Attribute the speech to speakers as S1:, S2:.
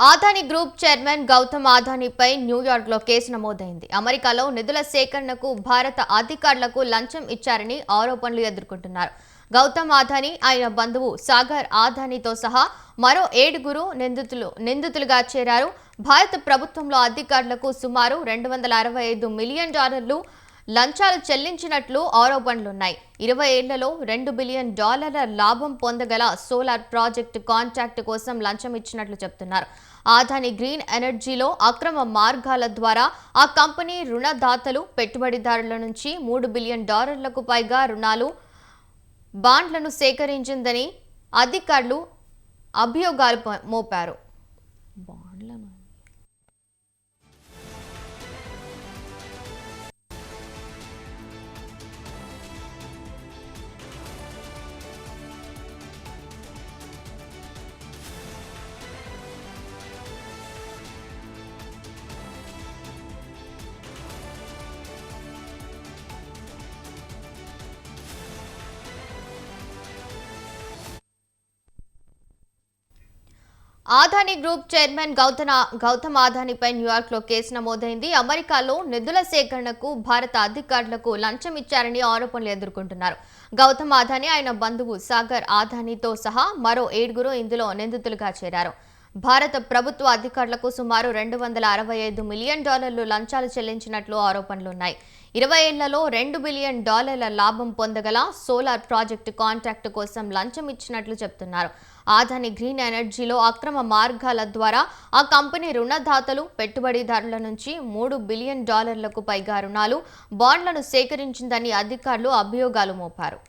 S1: Adani group chairman Gautam ఆదానీపై న్యూయార్క్లో case నమోదైంది. అమెరికాలో నిధుల సేకరణకు భారత అధికారులకు లంచం ఇచ్చారని ఆరోపణలు ఎదుర్కొంటున్నారు. గౌతమ్ ఆదానీ, ఆయన బంధువు సాగర్ ఆదానీతో సహా మరో 7 నిందితులుగా చేరారు. భారత ప్రభుత్వంలో అధికారులకు సుమారు $265 మిలియన్ లంచాలు చెల్లించినట్లు ఆరోపణలున్నాయి. 20 ఏళ్లలో $2 బిలియన్ లాభం పొందగల సోలార్ ప్రాజెక్టు కాంట్రాక్ట్ కోసం లంచం ఇచ్చినట్లు చెబుతున్నారు. ఆదాని గ్రీన్ ఎనర్జీలో అక్రమ మార్గాల ద్వారా ఆ కంపెనీ రుణదాతలు, పెట్టుబడిదారుల నుంచి $3 బిలియన్ పైగా బాండ్లను సేకరించిందని అధికారులు అభియోగాలు మోపారు. ఆదాని గ్రూప్ చైర్మన్ గౌతమ్ ఆదానీపై న్యూయార్క్లో కేసు నమోదైంది. అమెరికాలో నిధుల సేకరణకు భారత అధికారులకు లంచం ఇచ్చారని ఆరోపణలు ఎదుర్కొంటున్నారు. గౌతమ్ ఆదానీ, ఆయన బంధువు సాగర్ ఆదానీతో సహా మరో 7 ఇందులో నిందితులుగా చేరారు. భారత ప్రభుత్వ అధికారులకు సుమారు $265 మిలియన్ లంచాలు చెల్లించినట్లు ఆరోపణలున్నాయి. 20 ఏళ్లలో $2 బిలియన్ లాభం పొందగల సోలార్ ప్రాజెక్టు కాంట్రాక్ట్ కోసం లంచం ఇచ్చినట్లు చెబుతున్నారు. ఆదాని గ్రీన్ ఎనర్జీలో అక్రమ మార్గాల ద్వారా ఆ కంపెనీ రుణదాతలు, పెట్టుబడిదారుల నుంచి $3 బిలియన్ పైగా బాండ్లను సేకరించిందని అధికారులు అభియోగాలు మోపారు.